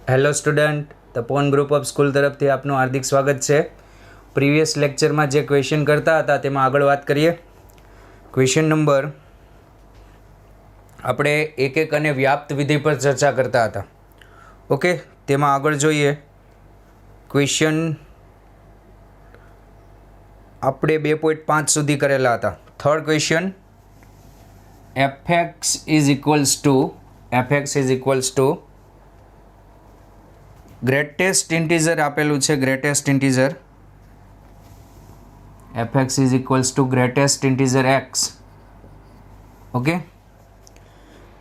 Hello student, Tapovan group of school તરફથી આપનું હાર્દિક સ્વાગત છે. પ્રીવિયસ લેક્ચરમાં જે ક્વેશ્ચન કરતા હતા તેમાં આગળ વાત કરીએ. ક્વેશ્ચન નંબર આપણે એક અને વ્યાપ્ત વિધિ પર ચર્ચા કરતા હતા. ઓકે, તેમાં આગળ જોઈએ. ક્વેશ્ચન આપણે 2.5 સુધી કરેલા હતા. Third question, fx is equals two greatest integer આપેલું છે. Greatest integer fx is equals two greatest integer x. Okay,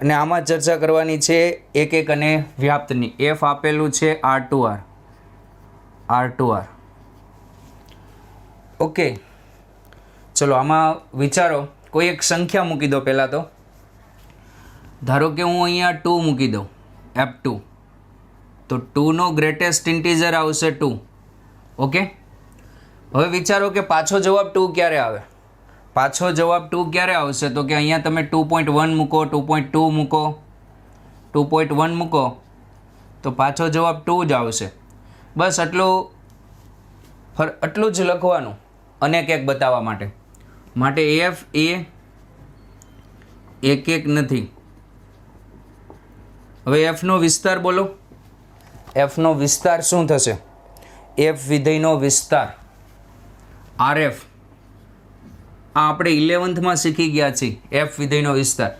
અને આમાં ચર્ચા કરવાની છે એક અને વ્યાપ્તની. f આપેલું છે r2r. ઓકે, ચલો આમાં વિચારો. કોઈ એક સંખ્યા મૂકી દો. પહેલાં તો ધારો કે હું અહીંયા 2 મૂકી દઉં, f2, તો 2નો ગ્રેટેસ્ટ ઇન્ટીજર આવશે 2. ઓકે, હવે વિચારો કે પાછો જવાબ 2 ક્યારે આવે. પાછો જવાબ 2 ક્યારે આવશે? તો કે અહીંયા તમે 2.1 મૂકો, 2.2 મૂકો, 2.1 મૂકો, તો પાછો જવાબ 2 જ આવશે. બસ આટલું જ લખવાનું અનેક એક બતાવવા માટે f એ એક નથી. હવે fનો વિસ્તાર બોલો. fનો વિસ્તાર શું થશે? f વિધેયનો વિસ્તાર rf. આ આપણે 11th શીખી ગયા છીએ. f વિધેયનો વિસ્તાર.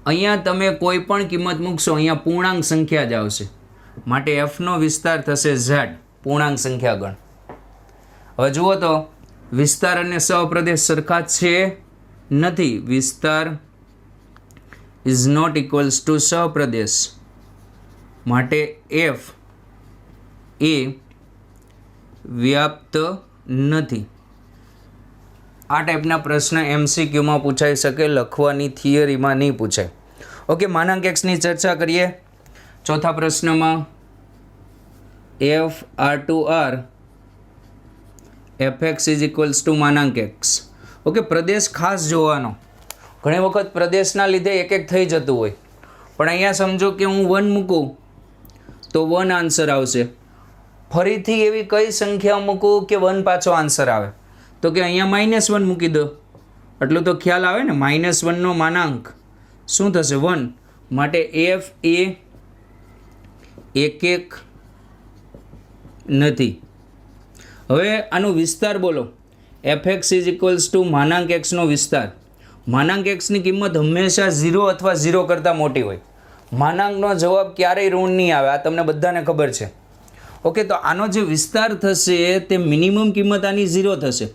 અહીંયા તમે કોઈ પણ કિંમત મૂકશો, અહીંયા પૂર્ણાંક સંખ્યા જ આવશે, માટે fનો વિસ્તાર થશે z, પૂર્ણાંક સંખ્યા ગણ. હવે જુઓ તો વિસ્તાર અને સહપ્રદેશ સરખા છે નથી. વિસ્તાર ઇઝ નોટ ઇક્વલ્સ ટુ સહપ્રદેશ, માટે f એ વ્યાપ્ત નથી. આ ટાઈપના પ્રશ્ન MCQમાં પૂછાઈ શકે, લખવાની થિયરીમાં નહીં પૂછાય. ઓકે, માનાંક એક્સની ચર્ચા કરીએ. ચોથા પ્રશ્નમાં f r2r fx is equals to માનાંક એક્સ. ઓકે, પ્રદેશ ખાસ જોવાનો. ઘણી વખત પ્રદેશના લીધે એક થઈ જતું હોય, પણ અહીંયા સમજો કે હું 1 મૂકું તો 1 આન્સર આવશે. ફરીથી એવી કઈ સંખ્યા મૂકું કે 1 પાછો આન્સર આવે? તો કે અહીંયા -1 મૂકી દો, એટલું તો ખ્યાલ આવે ને. -1નો માનાંક શું થશે? 1. માટે f એ એક નથી. હવે આનો વિસ્તાર બોલો. fx ઇઝ ઇક્વલ્સ ટુ માનાંક એક્સનો વિસ્તાર. માનાંક એક્સની કિંમત હંમેશા 0 અથવા 0 કરતાં મોટી હોય. માનાંકનો જવાબ ક્યારેય ઋણ નહીં આવે, આ તમને બધાને ખબર છે. ઓકે, તો આનો જે વિસ્તાર થશે તે મિનિમમ કિંમત આની 0 થશે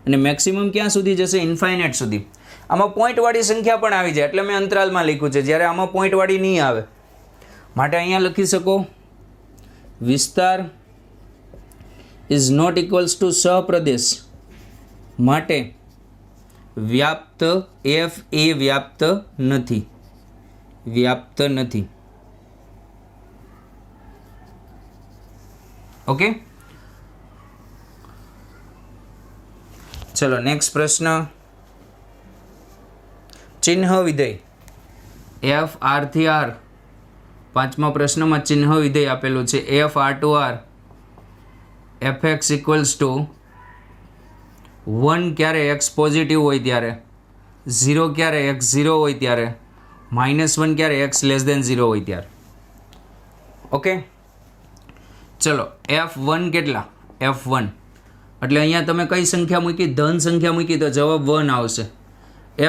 અને મેક્સિમમ ક્યાં સુધી જશે? ઇન્ફાઇનાઇટ સુધી. આમાં પોઈન્ટવાળી સંખ્યા પણ આવી જાય, એટલે મેં અંતરાલમાં લખ્યું છે, જ્યારે આમાં પોઈન્ટવાળી નહીં આવે. માટે અહીંયા લખી શકો વિસ્તાર ઇઝ નોટ ઇક્વલ્સ ટુ સહપ્રદેશ, માટે વ્યાપ્ત f એ વ્યાપ્ત નથી. વ્યાપ્ત નથી. ઓકે, ચલો નેક્સ્ટ પ્રશ્ન. ચિહ્ન વિધેય f r થી r. પાંચમા પ્રશ્નમાં ચિહ્ન વિધેય આપેલું છે f r2r fx equals to 1 ક્યારે x પોઝિટિવ હોય ત્યારે, 0 ક્યારે x 0 હોય ત્યારે, -1 ક્યારે x લેસ દેન 0 હોય ત્યારે. ઓકે, ચલો f1 કેટલા? f1 એટલે અહીંયા તમે કઈ સંખ્યા મૂકી? ધન સંખ્યા મૂકી તો જવાબ 1 આવશે.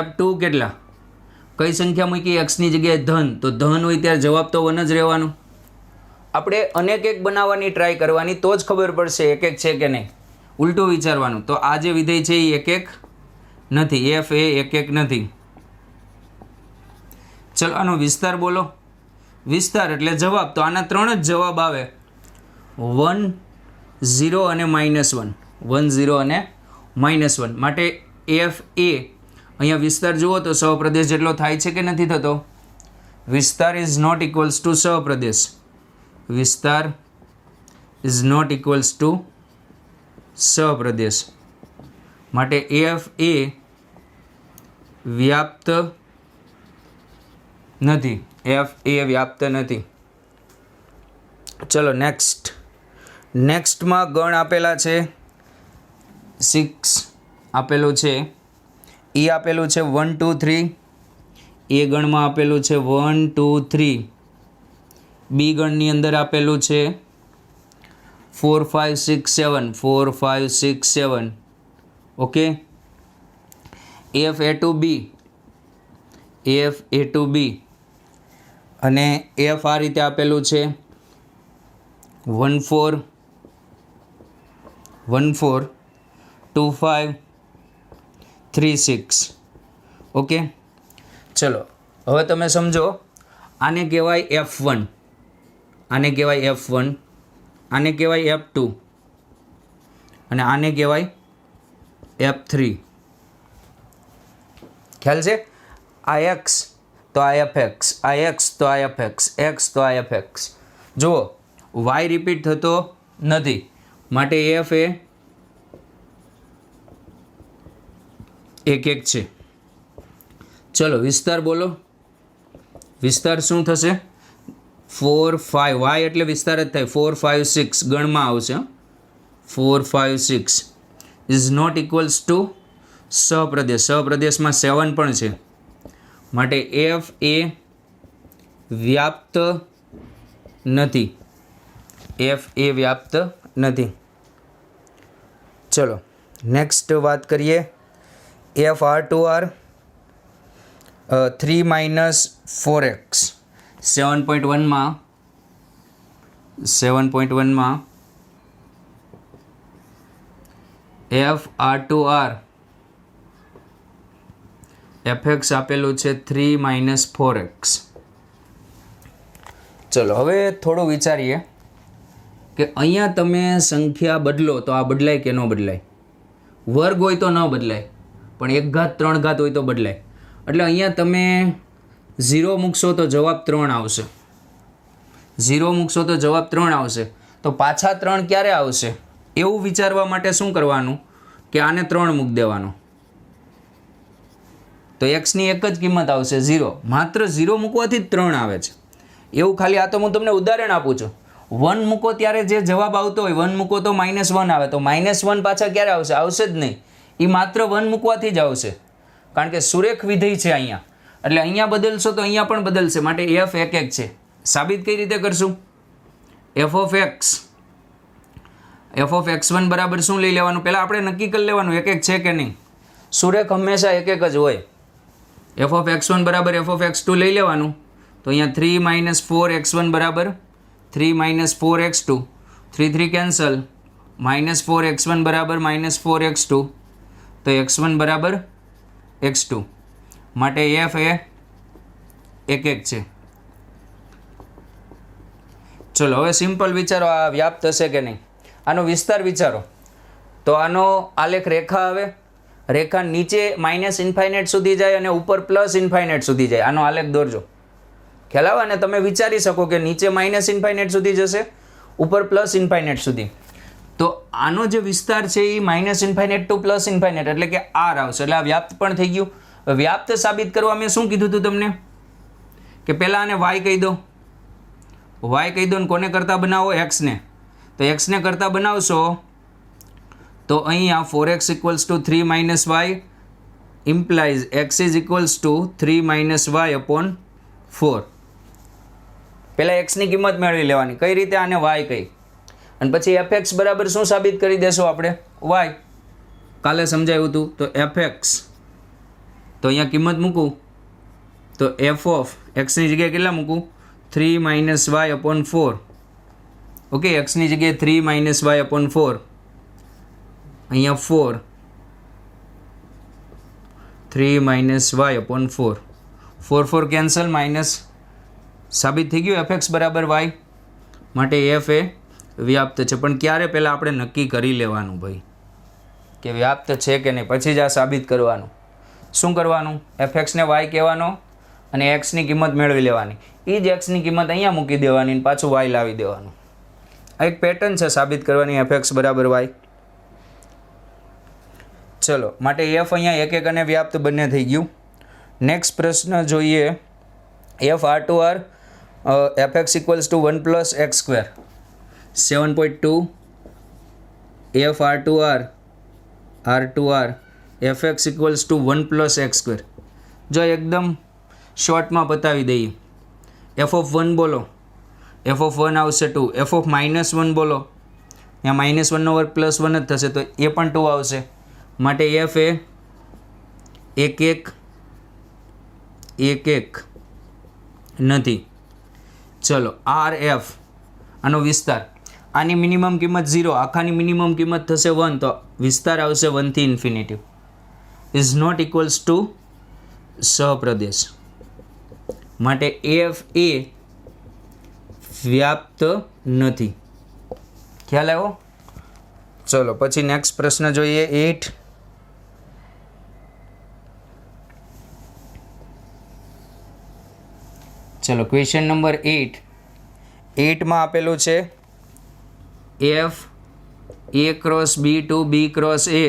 f2 કેટલા? કઈ સંખ્યા મૂકી? x ની જગ્યાએ ધન, તો ધન હોય ત્યારે જવાબ તો 1 જ રહેવાનો. આપણે અનેક એક બનાવવાની ટ્રાય કરવાની, તો જ ખબર પડશે એક છે કે નહીં. ઉલટું વિચારવાનું. તો આ જે વિધેય છે એ એક નથી. f એ એક નથી. ચલો આનો વિસ્તાર બોલો. વિસ્તાર એટલે જવાબ. તો આના 3 જ જવાબ આવે, 1 0 અને -1. 1 0 અને -1. માટે f એ અહીંયા વિસ્તાર જુઓ તો સહપ્રદેશ જેટલો થાય છે કે નથી થતો? વિસ્તાર ઇઝ નોટ ઇક્વલ્સ ટુ સહપ્રદેશ. વિસ્તાર ઇઝ નોટ ઇક્વલ્સ ટુ સહપ્રદેશ, માટે f એ વ્યાપ્ત નથી. f એ વ્યાપ્ત નથી. ચલો નેક્સ્ટમાં ગણ આપેલા છે 6 આપેલું છે, એ આપેલું છે 1 2 3, એ ગણમાં આપેલું છે 1 2 3, બી ગણની અંદર આપેલું છે 4 5 6 7 4 5 6 7, ઓકે. એફ એ ટુ બી અને એફ આ રીતે આપેલું છે 1 4 1 4 2 5 3 6, ઓકે. ચલો હવે તમે સમજો, આને કહેવાય F1, આને કહેવાય F1, આને કહેવાય F2 અને આને કહેવાય F3. ખ્યાલ છે? આ એક્સ તો આ એફએક્સ, આ એક્સ તો આ એફએક્સ, એક્સ તો આ એફએક્સ. જુઓ વાય રિપીટ થતો નથી, માટે એફ એ એક છે. ચલો વિસ્તાર બોલો. વિસ્તાર શું થશે? 4 5, વાય એટલે વિસ્તાર જ થાય. 4 5 6 ગણમાં આવશે. 4 5 6 ઇઝ નોટ ઇક્વલ્સ ટુ સહપ્રદેશ. સહપ્રદેશમાં 7 પણ છે, માટે એફ એ વ્યાપ્ત નથી. એફ એ વ્યાપ્ત નથી. ચલો નેક્સ્ટ વાત કરીએ. F R to R 3 4x 7.1માં F R to R f x આપેલું છે 3 4x. ચલો હવે થોડું વિચારીએ કે અહીંયા તમે સંખ્યા બદલો તો આ બદલાય કે ન બદલાય? વર્ગ હોય તો ન બદલાય, પણ 1 ઘાત 3 ઘાત હોય તો બદલાય. એટલે અહીંયા તમે 0 મૂકશો તો જવાબ 3 આવશે. 0 મૂકશો તો જવાબ 3 આવશે. તો પાછા 3 ક્યારે આવશે એવું વિચારવા માટે શું કરવાનું કે આને 3 મૂકી દેવાનો, તો એક્સની એક જ કિંમત આવશે 0. માત્ર 0 મૂકવાથી જ 3 આવે છે એવું. ખાલી આ તો હું તમને ઉદાહરણ આપું છું. 1 મૂકો ત્યારે જે જવાબ આવતો હોય, 1 મૂકો તો -1 આવે, તો -1 પાછા ક્યારે આવશે? આવશે જ નહીં. એ માત્ર 1 મૂકવાથી જ આવશે, કારણ કે સુરેખ વિધેય છે અહીંયા. એટલે અહીંયા બદલશો તો અહીંયા પણ બદલશે, માટે એફ એક છે. સાબિત કઈ રીતે કરશું? એફ ઓફ x1 બરાબર શું લઈ લેવાનું? પહેલાં આપણે નક્કી કરી લેવાનું એક છે કે નહીં. સુરેખ હંમેશા એક જ હોય. એફ ઓફ x1 બરાબર એફ ઓફ x2 લઈ લેવાનું. તો અહીંયા 3 4x1 બરાબર 3 4x2, 3 3 કેન્સલ, -4x1 બરાબર -4x2, તો x1 બરાબર x2, માટે એફ એ એક છે. ચલો હવે સિમ્પલ વિચારો, આ વ્યાપ્ત હશે કે નહીં. આનો વિસ્તાર વિચારો. તો આનો આલેખ રેખા આવે, રેખા નીચે -ઇન્ફાઇનાઇટ સુધી જાય અને ઉપર +ઇન્ફાઇનાઇટ સુધી જાય. આનો આલેખ દોરજો. ખ્યાલ આવે? અને તમે વિચારી શકો કે નીચે -ઇન્ફાઇનાઇટ સુધી જશે, ઉપર +ઇન્ફાઇનાઇટ સુધી. તો આનો જે વિસ્તાર છે એ -ઇન્ફાઇનાઇટ ટુ +ઇન્ફાઇનાઇટ એટલે કે આર આવશે. એટલે આ વ્યાપ્ત પણ થઈ ગયું. વ્યાપ્ત સાબિત કરવા મેં શું કીધું હતું તમને કે પહેલાં આને વાય કહી દો. વાય કહી દો ને કોને કરતાં બનાવો? એક્સને. તો એક્સને કરતાં બનાવશો તો અહીંયા 4x = 3 - y implies x = 3 - y upon 4. પહેલાં એક્સની કિંમત મેળવી લેવાની. કઈ રીતે? આને વાય કહી, અને પછી એફએક્સ બરાબર શું સાબિત કરી દેશો આપણે? વાય. કાલે સમજાવ્યું હતું. તો એફએક્સ, તો અહીંયા કિંમત મૂકું તો એફ ઓફ એક્સની જગ્યાએ કેટલા મૂકું? 3 - y upon 4. ઓકે, એક્સની જગ્યાએ 3 - y upon 4, અહીંયા 4, 3 - y upon 4, 4 4 કેન્સલ, માઇનસ. સાબિત થઈ ગયું એફએક્સ બરાબર વાય. માટે એફ એ વ્યાપ્ત છે. પણ ક્યારે? પહેલાં આપણે નક્કી કરી લેવાનું ભાઈ કે વ્યાપ્ત છે કે નહીં, પછી જ આ સાબિત કરવાનું. શું કરવાનું? એફએક્સને વાય કહેવાનો અને એક્સની કિંમત મેળવી લેવાની. એ જ એક્સની કિંમત અહીંયા મૂકી દેવાની અને પાછું વાય લાવી દેવાનું. આ એક પેટર્ન છે સાબિત કરવાની, એફએક્સ બરાબર વાય. ચલો, માટે એફ અહીંયા એક અને વ્યાપ્ત બંને થઈ ગયું. નેક્સ્ટ પ્રશ્ન જોઈએ. F R to R f x = 1 + x². 7.2 f R to R f x equals to 1 plus x square. જો એકદમ શોર્ટમાં બતાવી દઈએ. એફ ઓફ 1 બોલો, એફ ઓફ 1 આવશે 2. એફ ઓફ -1 બોલો, ત્યાં -1નો વર્ગ +1 જ થશે તો એ પણ 2 આવશે. માટે એફ એ 1 નથી. ચલો આર એફ આનો વિસ્તાર, આની મિનિમમ કિંમત 0, આખાની મિનિમમ કિંમત થશે 1, તો વિસ્તાર આવશે 1 થી infinity. Is not equals to સહપ્રદેશ. માટે એફ એ વ્યાપ્ત નથી. ખ્યાલ આવ્યો? ચલો પછી નેક્સ્ટ પ્રશ્ન જોઈએ. 8. ચલો ક્વેશ્ચન નંબર 8. 8માં આપેલું છે F A cross B to B cross A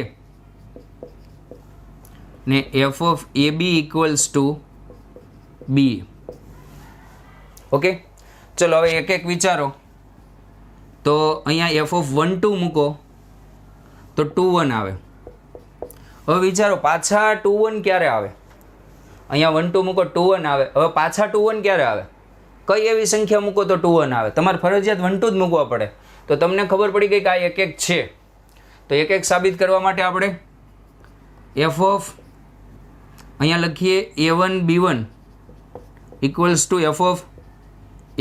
ને F of A B equals to B. Okay, ચલો હવે એક એક વિચારો. તો અહીંયા એફ ઓફ 1 2 મૂકો તો 2 1 આવે. હવે વિચારો પાછા 2 1 ક્યારે આવે? અહીંયા 1 2 મૂકો 2 1 આવે. હવે પાછા 2 1 ક્યારે આવે? કઈ એવી સંખ્યા મૂકો તો 2 1 આવે? તમારે ફરજિયાત 1 2 જ મૂકવા પડે. તો તમને ખબર પડી ગઈ કે આ એક એક છે. તો એક એક સાબિત કરવા માટે આપણે એફ ઓફ અહીંયા લખીએ a1 b1 equals to f of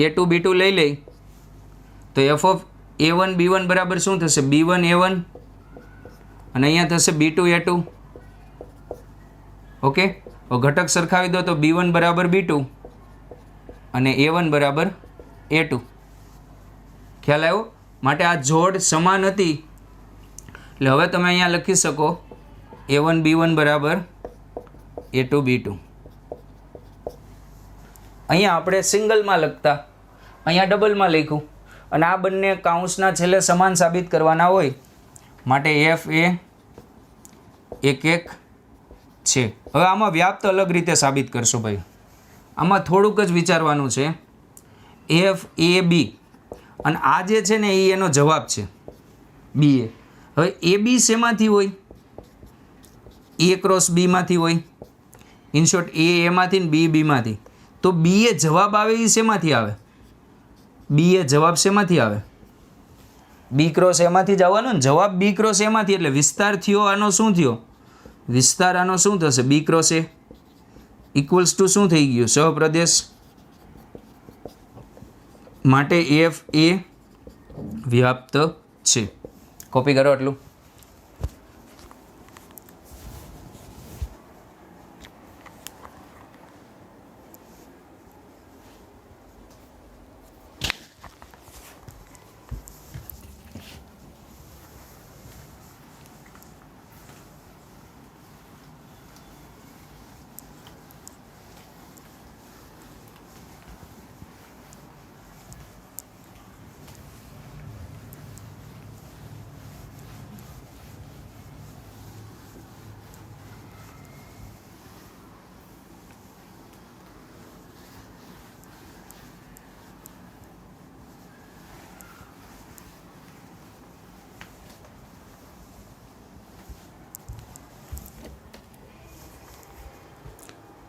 a2 b2 લઈ લઈ તો એફ ઓફ a1 b1 બરાબર શું થશે? b1 a1 અને અહીંયા થશે b2 a2. ઓકે, ઘટક સરખાવી દો તો b1 બરાબર b2 અને a1 બરાબર a2. ખ્યાલ આવ્યો? માટે આ જોડ સમાન હતી એટલે હવે તમે અહીંયા લખી શકો a1 b1 બરાબર a2 b2. અહીંયા આપણે સિંગલમાં લખતા, અહીંયા ડબલમાં લખ્યું અને આ બંને કાઉન્સના છેલ્લે સમાન સાબિત કરવાના હોય માટે એફ એ 1 1 છે. હવે આમાં વ્યાપ્ત અલગ રીતે સાબિત કરશો ભાઈ. આમાં થોડુંક જ વિચારવાનું છે. એફ એ બી અને આ જે છે ને એ એનો જવાબ છે બી એ. હવે એ બી શેમાંથી હોય? એ ક્રોસ બીમાંથી હોય. ઇન શોર્ટ એ એમાંથી ને બી બીમાંથી. તો બી એ જવાબ આવે એ શેમાંથી આવે? બી એ જવાબ શેમાંથી આવે? બી ક્રોસ એમાંથી જ આવવાનો ને. જવાબ બી ક્રોસ એમાંથી, એટલે વિસ્તાર થયો આનો શું થયો? વિસ્તાર આનો શું થશે? B cross a equals to શું થઈ ગયું? સહપ્રદેશ. માટે એફ એ વ્યાપ્ત છે. કોપી કરો એટલું.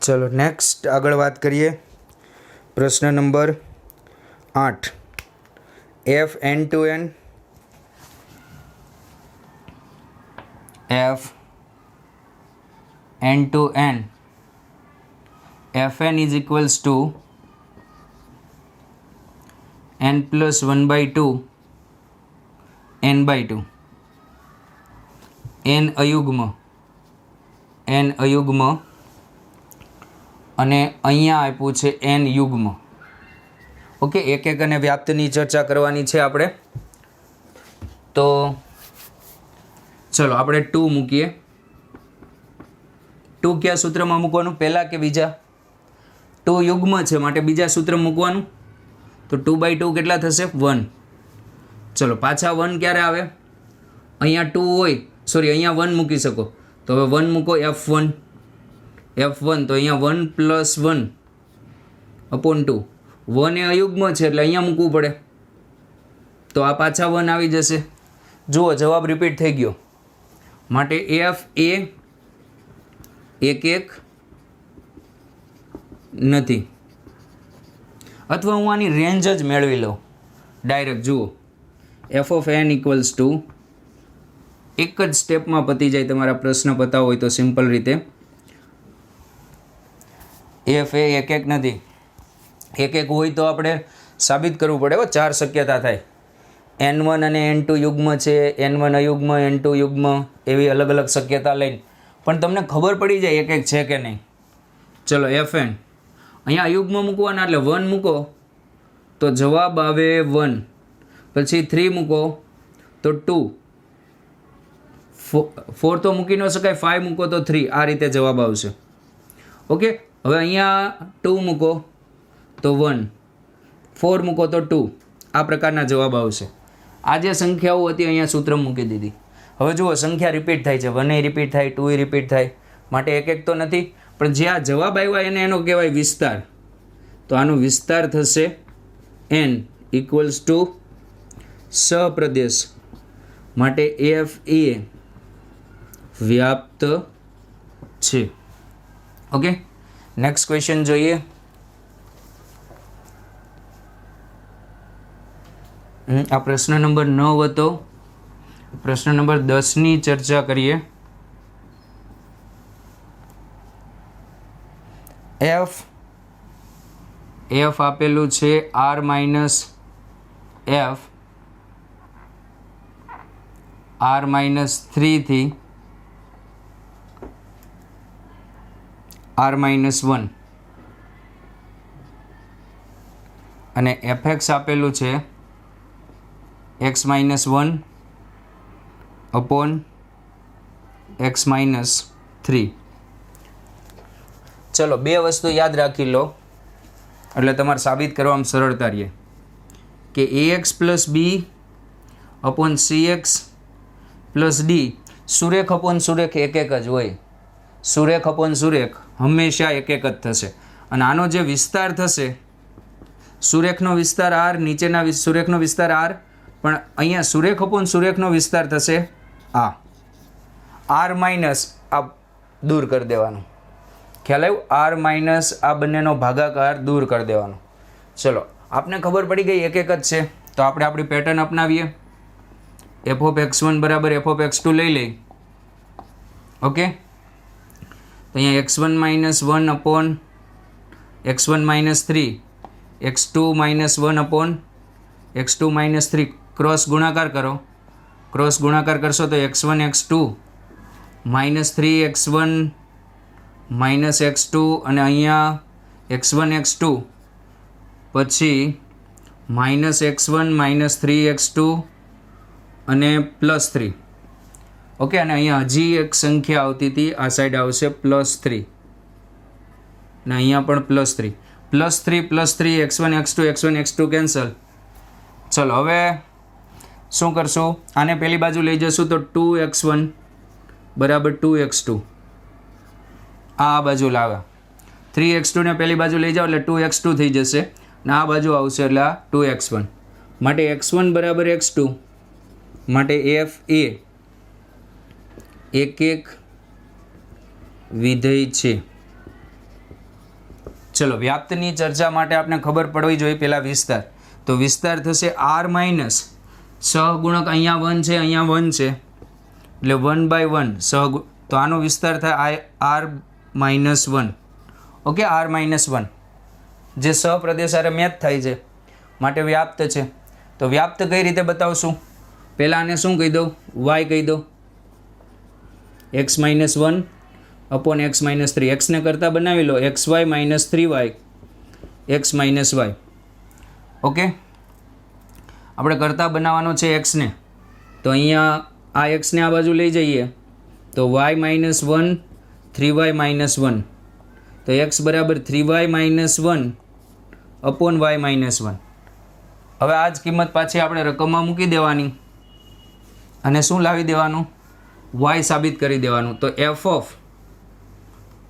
ચલો નેક્સ્ટ આગળ વાત કરીએ. પ્રશ્ન નંબર 8. F n to n f n to n f n is equals to n plus 1/2 n/2. n અયુગ્મ અને અહીંયા આપ્યું છે n યુગ્મ. ઓકે, એક એક અને વ્યાપ્તની ચર્ચા કરવાની છે આપણે. તો ચલો આપણે 2 મૂકીએ. 2 કયા સૂત્રમાં મૂકવાનું? પહેલા કે બીજા? 2 યુગ્મ છે માટે બીજા સૂત્ર મૂકવાનું. તો 2/2 કેટલા થશે? 1. ચલો પાછા 1 ક્યારે આવે? અહીંયા 2 હોય, સોરી અહીંયા 1 મૂકી શકો. તો હવે 1 મૂકો f1 તો અહીંયા 1 પ્લસ 1/2. 1 એ અયુગ્મ છે એટલે અહીંયા મૂકવું પડે. તો આ પાછા 1 આવી જશે. જુઓ જવાબ રિપીટ થઈ ગયો. માટે એફ એ 1 1 નથી. અથવા હું આની રેન્જ જ મેળવી લઉં ડાયરેક્ટ. જુઓ f of n equals to, એક જ સ્ટેપમાં પતી જાય તમારા પ્રશ્ન પતાવો હોય તો સિમ્પલ રીતે. એફ એ 1 1 નથી. 1 1 હોય તો આપણે સાબિત કરવું પડે. 4 શક્યતા થાય. N1 અને N2 યુગ્મ છે, N1 અયુગ્મ, N2 યુગ્મ, એવી અલગ અલગ શક્યતા લઈને પણ તમને ખબર પડી જાય 1 1 છે કે નહીં. ચલો એફ એન અહીંયા અયુગ્મ મૂકવાના એટલે 1 મૂકો તો જવાબ આવે 1. પછી 3 મૂકો તો 2, 4 તો મૂકી ન શકાય, 5 મૂકો તો 3. આ રીતે જવાબ આવશે. ઓકે, હવે અહીંયા 2 મૂકો તો 1, 4 મૂકો તો 2. આ પ્રકારના જવાબ આવશે. આ જે સંખ્યાઓ હતી અહીંયા સૂત્ર મૂકી દીધી. હવે જુઓ સંખ્યા રિપીટ થાય છે, 1 રિપીટ થાય, 2 રિપીટ થાય. માટે 1 1 તો નથી, પણ જે આ જવાબ આવ્યા એને એનો કહેવાય વિસ્તાર. તો આનો વિસ્તાર થશે n ઇક્વલ્સ ટુ સહપ્રદેશ. માટે એફ એ વ્યાપ્ત છે. ઓકે, નેક્સ્ટ ક્વેશ્ચન જોઈએ. આ પ્રશ્ન નંબર 9 હતો. પ્રશ્ન નંબર 10ની ચર્ચા કરીએ. એફ આપેલું છે r માઇનસ એફ r-3 થી r-1 અને fx આપેલું છે x-1 અપોન x-3. ચલો બે વસ્તુ યાદ રાખી લો એટલે તમારે સાબિત કરવામાં સરળતા રહે કે ax plus B upon cx plus D સુરેખ અપોન સુરેખ 1 1 જ હોય. સુરેખ અપોન સુરેખ હંમેશા 1 1 જ થશે. અને આનો જે વિસ્તાર થશે, સુરેખનો વિસ્તાર r, નીચેના સુરેખનો વિસ્તાર r, પણ અહીંયા સુરેખ અપોન સુરેખનો વિસ્તાર થશે આ. r માઇનસ આ દૂર કરી દેવાનું. ખ્યાલ આવ્યું? r માઇનસ આ બંનેનો ભાગાકાર દૂર કરી દેવાનો. ચલો આપને ખબર પડી ગઈ 1 1 જ છે, તો આપણે આપણી પેટર્ન અપનાવીએ. f ઓફ x1 બરાબર f ઓફ x2 લઈ લઈ. ઓકે, તો અહીંયા x1 minus 1 upon x1 minus 3, x2 minus 1 upon x2 minus 3. Cross ગુણાકાર કરો. ક્રોસ ગુણાકાર કરશો તો x1 x2 minus 3x1 minus x2 અને અહીંયા x1 x2 પછી માઇનસ x1 માઇનસ 3x2 અને પ્લસ 3. ઓકે, અને અહીંયા હજી એક સંખ્યા આવતી હતી, આ સાઈડ આવશે પ્લસ 3 અને અહીંયા પણ plus 3 plus 3 x1 x2 x1 x2 cancel. ચલો હવે શું કરશું? આને પેલી બાજુ લઈ જશું તો 2x1 બરાબર 2x2. આ બાજુ લાવ્યા. 3x2 ને પેલી બાજુ લઈ જાઓ એટલે 2x2 થઈ જશે ને આ બાજુ આવશે એટલે આ 2x1. માટે x1 બરાબર x2. માટે f એ 1 1 વિધેય છે. ચલો વ્યાપ્તની ચર્ચા માટે આપણે ખબર પડવી જોઈએ પહેલા વિસ્તાર. તો વિસ્તાર થશે r માઇનસ સહગુણક, અહીંયા 1 છે, અહીંયા 1 છે એટલે 1/1 તો આનો વિસ્તાર થાય r-1. ઓકે, r-1 જે સહપ્રદેશ હારે મેચ થાય છે માટે વ્યાપ્ત છે. તો વ્યાપ્ત કઈ રીતે બતાવશું? પહેલાં આને શું કહી દઉં? y કહી દો. x-1 upon x-3. x ને કરતાં બનાવી લો xy minus 3y x-y. Okay, આપણે કરતાં બનાવવાનો છે x ને, તો અહીંયા આ x ને આ બાજુ લઈ જઈએ તો y-1 3y-1 તો x બરાબર 3y-1 અપોન y-1. હવે આ જ કિંમત પાછી આપણે રકમમાં મૂકી દેવાની અને શું લાવી દેવાનું? y સાબિત કરી દેવાનું. તો f of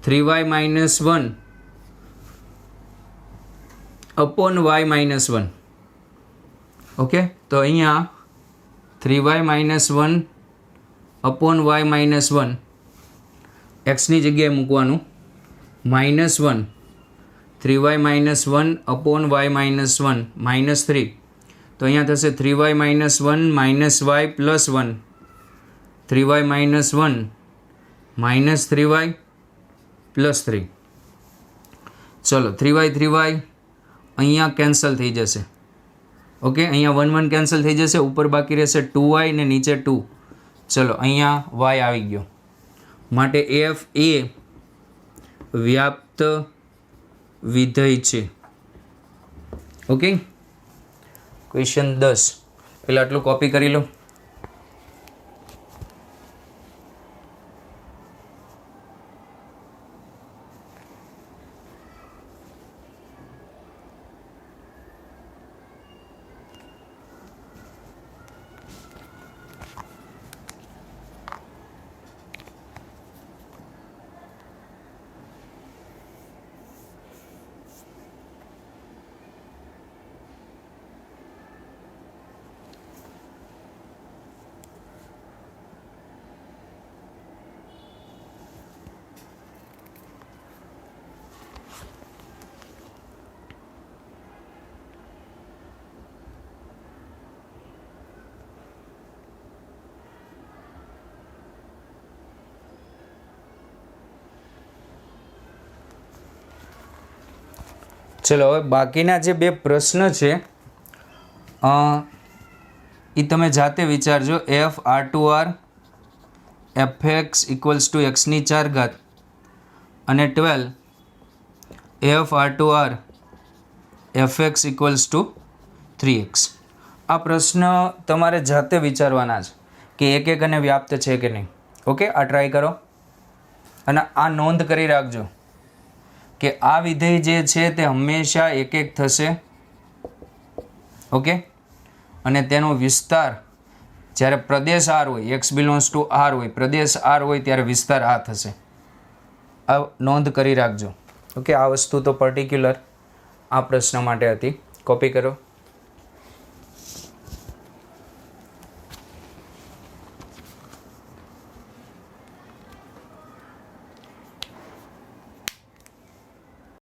3y-1 upon y-1. Okay, તો અહીંયા 3y minus 1 upon y minus 1 એક્સની જગ્યાએ મૂકવાનું -1 3y minus 1 upon y minus 1 -3, તો અહીંયા થશે 3y minus 1 minus y plus 1 3y minus 1 minus 3y plus 3. ચલો 3y અહીંયા કેન્સલ થઈ જશે. ઓકે, અહીંયા 1 1 કેન્સલ થઈ જશે, ઉપર બાકી રહેશે 2y ને નીચે 2. ચલો અહીંયા y આવી ગયો, માટે f એ વ્યાપ્ત વિધેય છે. ઓકે, ક્વેશ્ચન 10 પહેલાં આટલું કોપી કરી લો. ચલો હવે બાકીના જે બે પ્રશ્ન છે એ તમે જાતે વિચારજો. F R2R fx equals to એક્સની 4 ઘાત અને 12 F R2R fx equals two 3x. આ પ્રશ્ન તમારે જાતે વિચારવાના છે કે એક એક અને વ્યાપ્ત છે કે નહીં. ઓકે, આ ટ્રાય કરો અને આ નોંધ કરી રાખજો કે આ વિધેય જે છે તે હંમેશા એક એક થશે. ઓકે, અને તેનો વિસ્તાર જ્યારે પ્રદેશ R હોય, x બિલોંગ્સ ટુ R હોય, પ્રદેશ R હોય ત્યારે વિસ્તાર આ થશે. આ નોંધ કરી રાખજો. ઓકે, આ વસ્તુ તો પર્ટિક્યુલર આ પ્રશ્ન માટે હતી. કોપી કરો.